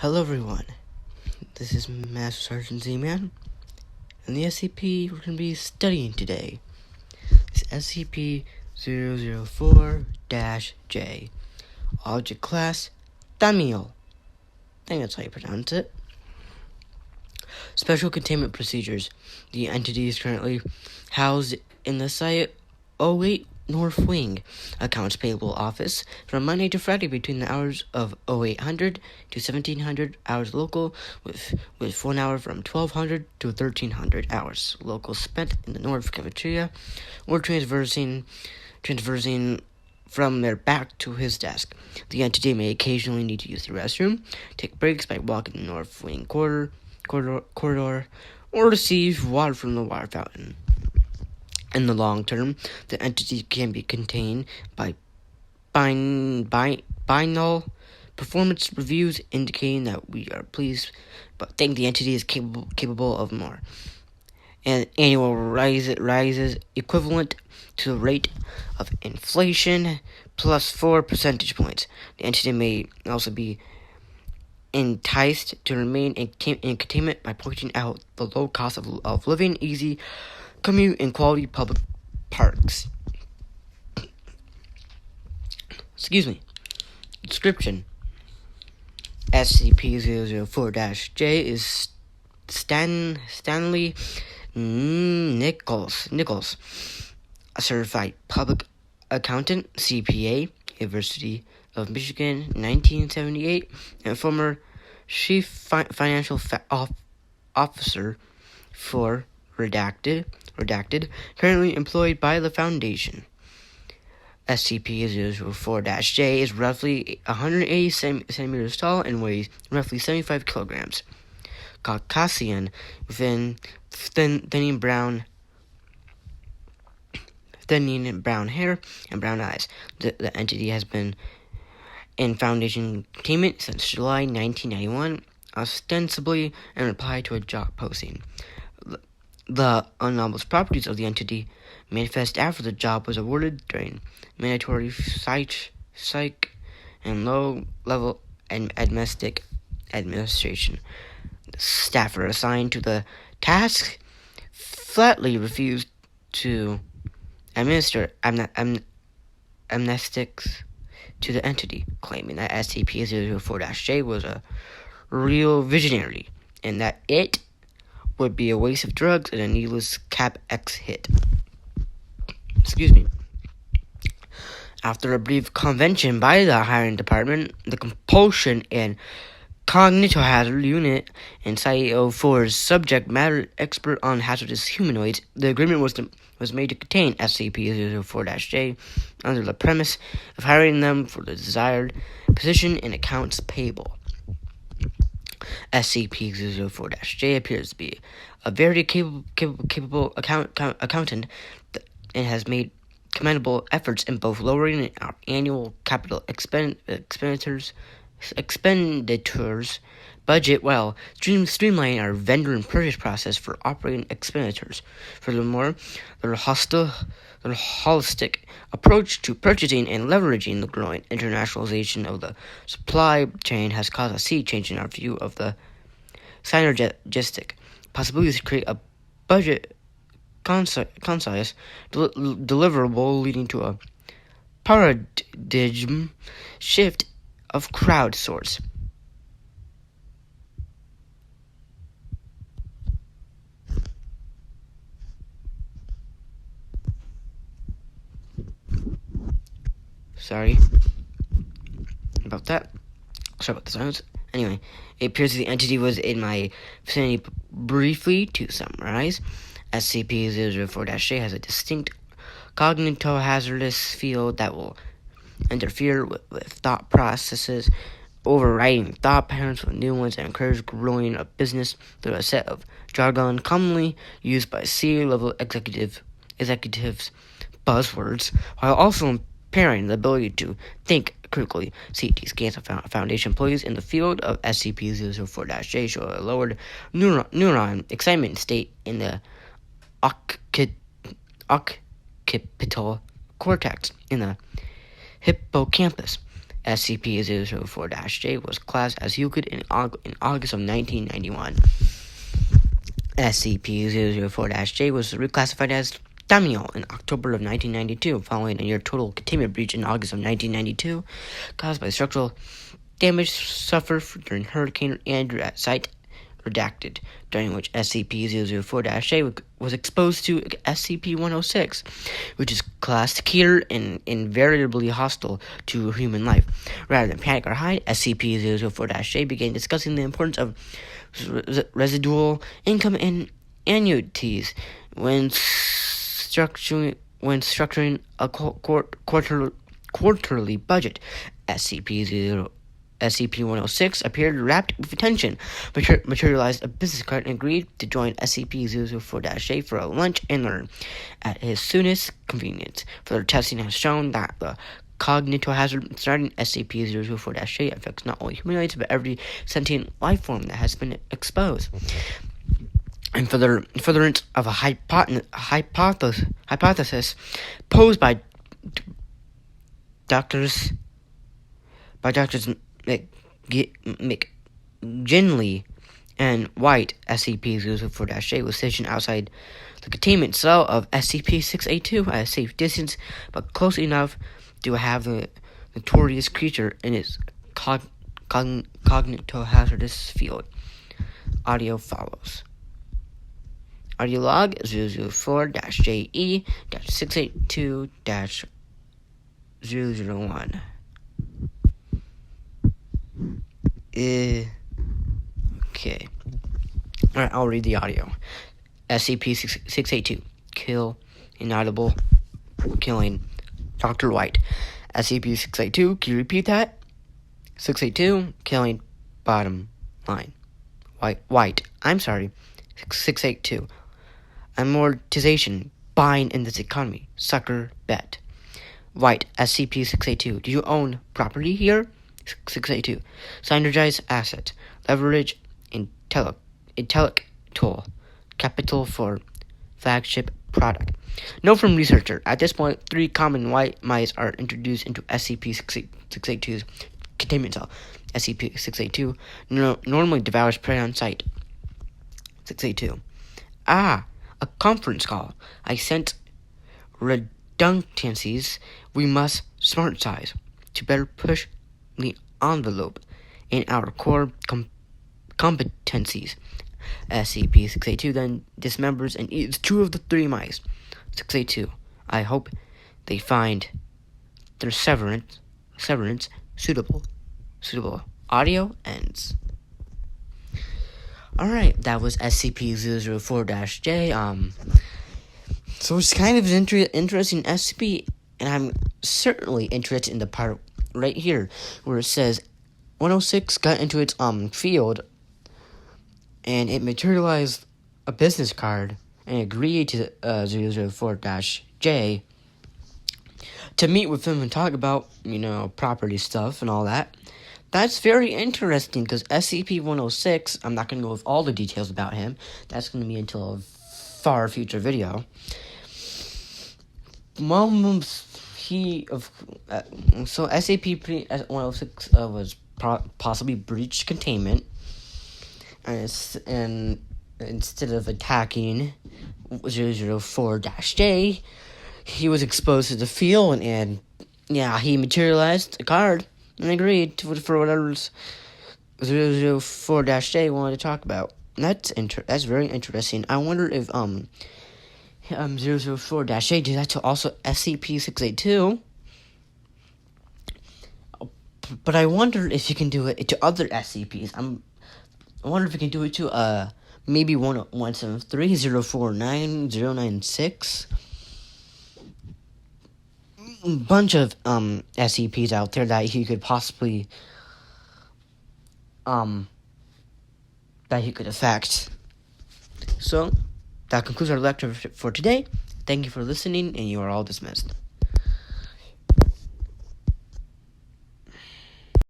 Hello everyone, this is Master Sergeant Z-Man, and the SCP we're going to be studying today is SCP-004-J, Object Class, Thaumiel. I think that's how you pronounce it. Special Containment Procedures. The entity is currently housed in the Site 08 North Wing Accounts Payable Office from Monday to Friday between the hours of 0800 to 1700 hours local, with 1 hour from 1200 to 1300 hours local spent in the North Cafeteria or transversing from their back to his desk. The entity may occasionally need to use the restroom, take breaks by walking the North Wing corridor, or receive water from the water fountain. In the long term, the entity can be contained by binaural performance reviews indicating that we are pleased, but think the entity is capable of more. And annual rises equivalent to the rate of inflation plus 4 percentage points. The entity may also be enticed to remain in containment by pointing out the low cost of living, easy commute, and quality public parks. Excuse me. Description: SCP-004-J is Stanley Nichols, a certified public accountant, CPA, University of Michigan, 1978, and former chief financial officer for redacted, currently employed by the Foundation. SCP-004-J is roughly 180 centimeters tall and weighs roughly 75 kilograms. Caucasian, thinning brown hair and brown eyes. The entity has been in Foundation containment since July 1991, ostensibly in reply to a job posting. The anomalous properties of the entity manifest after the job was awarded during mandatory psych and low-level administration. The staff are assigned to the task flatly refused to administer amnestics to the entity, claiming that SCP-004-J was a real visionary and that it would be a waste of drugs and a needless CapEx hit. Excuse me. After a brief convention by the hiring department, the Compulsion and Cognitohazard Unit, and Site 04's subject matter expert on hazardous humanoids, the agreement was made to contain SCP-004-J under the premise of hiring them for the desired position in accounts payable. SCP-004-J appears to be a very capable accountant and has made commendable efforts in both lowering our annual capital expenditures budget while streamlining our vendor and purchase process for operating expenditures. Furthermore, their holistic approach to purchasing and leveraging the growing internationalization of the supply chain has caused a sea change in our view of the synergistic possibilities to create a budget concise deliverable, leading to a paradigm shift of crowdsource. Sorry about that. Sorry about the silence. Anyway, it appears the entity was in my vicinity. Briefly, to summarize, SCP-004-J has a distinct cognitohazardous field that will interfere with thought processes, overriding thought patterns with new ones, and encourage growing a business through a set of jargon commonly used by C-level executives buzzwords, while also impairing the ability to think critically. CT scans of Foundation employees in the field of SCP-004-J show a lowered neuron excitement state in the occipital cortex in the hippocampus. SCP-004-J was classed as Euclid in August of 1991. SCP-004-J was reclassified as Thaumiel in October of 1992, following a near total containment breach in August of 1992, caused by structural damage suffered during Hurricane Andrew at site redacted, during which SCP-004-J was exposed to SCP-106, which is classed here and invariably hostile to human life. Rather than panic or hide, SCP-004-J began discussing the importance of residual income and annuities when structuring a quarterly budget. SCP-106 appeared wrapped with attention, materialized a business card, and agreed to join SCP-004-J for a lunch and learn at his soonest convenience. Further testing has shown that the cognitive hazard surrounding SCP-004-J affects not only humanoids but every sentient life form that has been exposed. And furtherance of a hypothesis posed by Doctors McGinley and White, SCP-004-J was stationed outside the containment cell of SCP-682 at a safe distance, but close enough to have the notorious creature in its cognitohazardous field. Audio follows. Audio log 004-JE-682-001. Okay. Alright, I'll read the audio. SCP-682. Kill. Inaudible. Killing. Dr. White. SCP-682. Can you repeat that? 682. Killing. Bottom line. White. I'm sorry. 682. Amortization. Buying in this economy. Sucker bet. White. SCP-682. Do you own property here? 682. Synergize assets. Leverage intellectual capital for flagship product. Note from researcher. At this point, 3 common white mice are introduced into SCP-682's containment cell. SCP-682 normally devours prey on sight. 682. A conference call. I sense redundancies. We must smart size to better push the envelope in our core competencies. SCP-682 then dismembers and eats 2 of the 3 mice. 682. I hope they find their severance suitable. Audio ends. Alright, that was SCP-004-J. So it's kind of an interesting SCP, and I'm certainly interested in the part right here where it says 106 got into its field and it materialized a business card and agreed to 004-J to meet with him and talk about, property stuff and all that. That's very interesting because SCP-106, I'm not going to go with all the details about him. That's going to be until a far future video. So SCP-106 was possibly breached containment, and instead of attacking 004-J, he was exposed to the field, and he materialized a card and agreed for whatever 004-J wanted to talk about. That's very interesting. I wonder if 004-J did that to also SCP-682. But I wonder if you can do it to other SCPs. I wonder if you can do it to maybe 173, 049, 096. A bunch of SCPs out there that he could possibly that he could affect. So that concludes our lecture for today. Thank you for listening, and you are all dismissed.